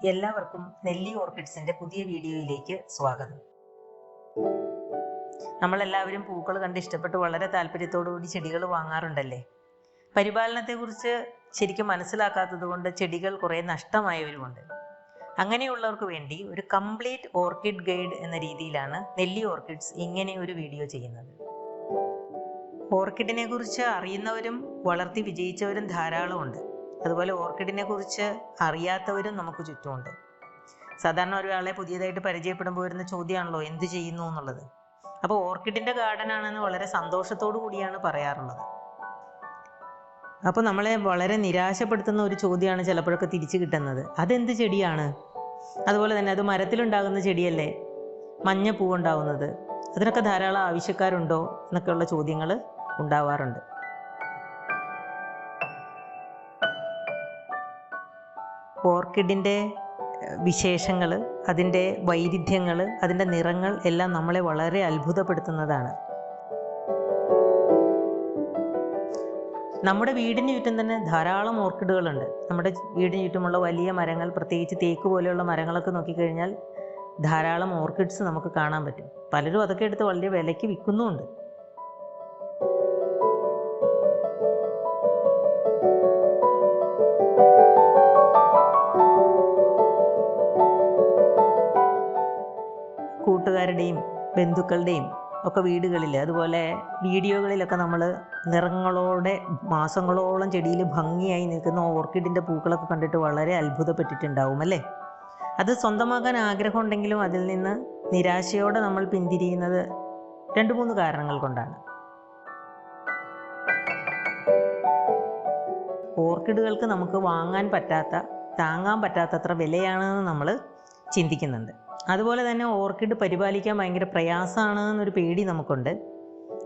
എല്ലാവർക്കും നെല്ലി ഓർക്കിഡ്സിന്റെ പുതിയ വീഡിയോയിലേക്ക് സ്വാഗതം. നമ്മളെല്ലാവരും പൂക്കൾ കണ്ട് ഇഷ്ടപ്പെട്ട് വളരെ താല്പര്യത്തോടുകൂടി ചെടികൾ വാങ്ങാറുണ്ടല്ലേ. പരിപാലനത്തെക്കുറിച്ച് ശരിക്കും മനസ്സിലാക്കാത്തത് കൊണ്ട് ചെടികൾ കുറേ നഷ്ടമായവരുമുണ്ട്. അങ്ങനെയുള്ളവർക്ക് വേണ്ടി ഒരു കംപ്ലീറ്റ് ഓർക്കിഡ് ഗൈഡ് എന്ന രീതിയിലാണ് നെല്ലി ഓർക്കിഡ്സ് ഇങ്ങനെ ഒരു വീഡിയോ ചെയ്യുന്നത്. ഓർക്കിഡിനെ കുറിച്ച് അറിയുന്നവരും വളർത്തി വിജയിച്ചവരും ധാരാളമുണ്ട്. അതുപോലെ ഓർക്കിഡിനെ കുറിച്ച് അറിയാത്തവരും നമുക്ക് ചുറ്റുമുണ്ട്. സാധാരണ ഒരാളെ പുതിയതായിട്ട് പരിചയപ്പെടുമ്പോൾ വരുന്ന ചോദ്യമാണല്ലോ എന്ത് ചെയ്യുന്നു എന്നുള്ളത്. അപ്പോൾ ഓർക്കിഡിൻ്റെ ഗാർഡനാണെന്ന് വളരെ സന്തോഷത്തോടു കൂടിയാണ് പറയാറുള്ളത്. അപ്പോൾ നമ്മളെ വളരെ നിരാശപ്പെടുത്തുന്ന ഒരു ചോദ്യമാണ് ചിലപ്പോഴൊക്കെ തിരിച്ചു കിട്ടുന്നത്, അതെന്ത് ചെടിയാണ്? അതുപോലെ തന്നെ അത് മരത്തിലുണ്ടാകുന്ന ചെടിയല്ലേ, മഞ്ഞ പൂവുണ്ടാവുന്നത്, അതിനൊക്കെ ധാരാളം ആവശ്യക്കാരുണ്ടോ എന്നൊക്കെയുള്ള ചോദ്യങ്ങൾ ഉണ്ടാവാറുണ്ട്. ഓർക്കിഡിൻ്റെ വിശേഷങ്ങൾ, അതിൻ്റെ വൈവിധ്യങ്ങൾ, അതിൻ്റെ നിറങ്ങൾ എല്ലാം നമ്മളെ വളരെ അത്ഭുതപ്പെടുത്തുന്നതാണ്. നമ്മുടെ വീടിന് ചുറ്റും തന്നെ ധാരാളം ഓർക്കിഡുകളുണ്ട്. നമ്മുടെ വീടിന് ചുറ്റുമുള്ള വലിയ മരങ്ങൾ, പ്രത്യേകിച്ച് തേക്ക് പോലെയുള്ള മരങ്ങളൊക്കെ നോക്കിക്കഴിഞ്ഞാൽ ധാരാളം ഓർക്കിഡ്സ് നമുക്ക് കാണാൻ പറ്റും. പലരും അതൊക്കെ എടുത്ത് വളരെ വിലയ്ക്ക് വിൽക്കുന്നുമുണ്ട്. കൂട്ടുകാരുടെയും ബന്ധുക്കളുടെയും ഒക്കെ വീടുകളിൽ, അതുപോലെ വീഡിയോകളിലൊക്കെ നമ്മൾ നിറങ്ങളോടെ മാസങ്ങളോളം ചെടിയിൽ ഭംഗിയായി നിൽക്കുന്ന ഓർക്കിഡിൻ്റെ പൂക്കളൊക്കെ കണ്ടിട്ട് വളരെ അത്ഭുതപ്പെട്ടിട്ടുണ്ടാവും അല്ലേ. അത് സ്വന്തമാക്കാൻ ആഗ്രഹമുണ്ടെങ്കിലും അതിൽ നിന്ന് നിരാശയോടെ നമ്മൾ പിന്തിരിയുന്നത് 2-3 കാരണങ്ങൾ കൊണ്ടാണ്. ഓർക്കിഡുകൾക്ക് നമുക്ക് വാങ്ങാൻ പറ്റാത്ത, താങ്ങാൻ പറ്റാത്തത്ര വിലയാണെന്ന് നമ്മൾ ചിന്തിക്കുന്നുണ്ട്. അതുപോലെ തന്നെ ഓർക്കിഡ് പരിപാലിക്കാൻ ഭയങ്കര പ്രയാസമാണ് എന്നൊരു പേടി നമുക്കുണ്ട്.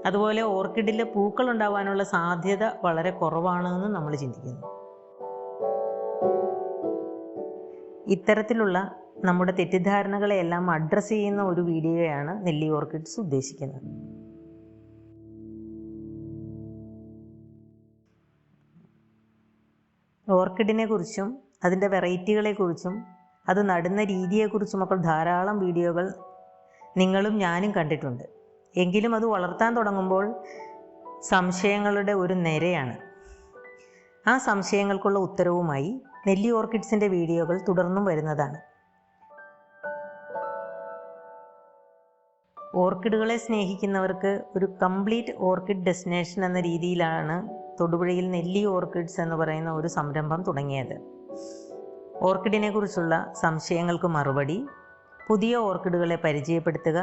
അതുപോലെ ഓർക്കിഡിൽ പൂക്കൾ ഉണ്ടാവാനുള്ള സാധ്യത വളരെ കുറവാണെന്ന് നമ്മൾ ചിന്തിക്കുന്നു. ഇത്തരത്തിലുള്ള നമ്മുടെ തെറ്റിദ്ധാരണകളെല്ലാം അഡ്രസ്സ് ചെയ്യുന്ന ഒരു വീഡിയോയാണ് നെല്ലി ഓർക്കിഡ്സ് ഉദ്ദേശിക്കുന്നത്. ഓർക്കിഡിനെ കുറിച്ചും അതിൻ്റെ വെറൈറ്റികളെക്കുറിച്ചും അത് നടുന്ന രീതിയെക്കുറിച്ചുമൊക്കെ ധാരാളം വീഡിയോകൾ നിങ്ങളും ഞാനും കണ്ടിട്ടുണ്ട്. എങ്കിലും അത് വളർത്താൻ തുടങ്ങുമ്പോൾ സംശയങ്ങളുടെ ഒരു നിരയാണ്. ആ സംശയങ്ങൾക്കുള്ള ഉത്തരവുമായി നെല്ലി ഓർക്കിഡ്സിൻ്റെ വീഡിയോകൾ തുടർന്നും വരുന്നതാണ്. ഓർക്കിഡുകളെ സ്നേഹിക്കുന്നവർക്ക് ഒരു കംപ്ലീറ്റ് ഓർക്കിഡ് ഡെസ്റ്റിനേഷൻ എന്ന രീതിയിലാണ് തൊടുപുഴയിൽ നെല്ലി ഓർക്കിഡ്സ് എന്ന് പറയുന്ന ഒരു സംരംഭം തുടങ്ങിയത്. ഓർക്കിഡിനെ കുറിച്ചുള്ള സംശയങ്ങൾക്ക് മറുപടി, പുതിയ ഓർക്കിഡുകളെ പരിചയപ്പെടുത്തുക,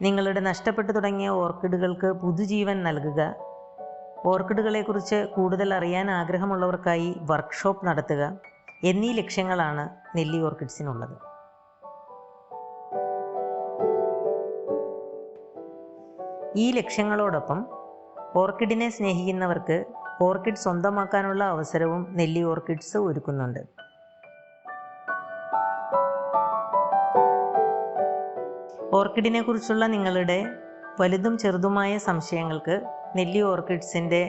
നിങ്ങളുടെ നഷ്ടപ്പെട്ടു തുടങ്ങിയ ഓർക്കിഡുകൾക്ക് പുതുജീവൻ നൽകുക, ഓർക്കിഡുകളെക്കുറിച്ച് കൂടുതൽ അറിയാൻ ആഗ്രഹമുള്ളവർക്കായി വർക്ക്ഷോപ്പ് നടത്തുക എന്നീ ലക്ഷ്യങ്ങളാണ് നെല്ലി ഓർക്കിഡ്സിനുള്ളത്. ഈ ലക്ഷ്യങ്ങളോടൊപ്പം ഓർക്കിഡിനെ സ്നേഹിക്കുന്നവർക്ക് ഓർക്കിഡ് സ്വന്തമാക്കാനുള്ള അവസരവും നെല്ലി ഓർക്കിഡ്സ് ഒരുക്കുന്നുണ്ട്. ഓർക്കിഡിനെ കുറിച്ചുള്ള നിങ്ങളുടെ വലുതും ചെറുതുമായ സംശയങ്ങൾക്ക് നെല്ലി ഓർക്കിഡ്സിൻ്റെ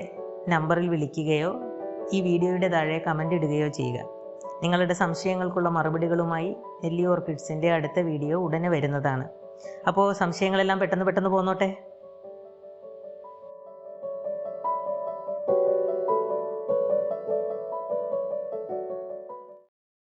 നമ്പറിൽ വിളിക്കുകയോ ഈ വീഡിയോയുടെ താഴെ കമൻ്റ് ഇടുകയോ ചെയ്യുക. നിങ്ങളുടെ സംശയങ്ങൾക്കുള്ള മറുപടികളുമായി നെല്ലി ഓർക്കിഡ്സിൻ്റെ അടുത്ത വീഡിയോ ഉടനെ വരുന്നതാണ്. അപ്പോൾ സംശയങ്ങളെല്ലാം പെട്ടെന്ന് പോന്നോട്ടെ.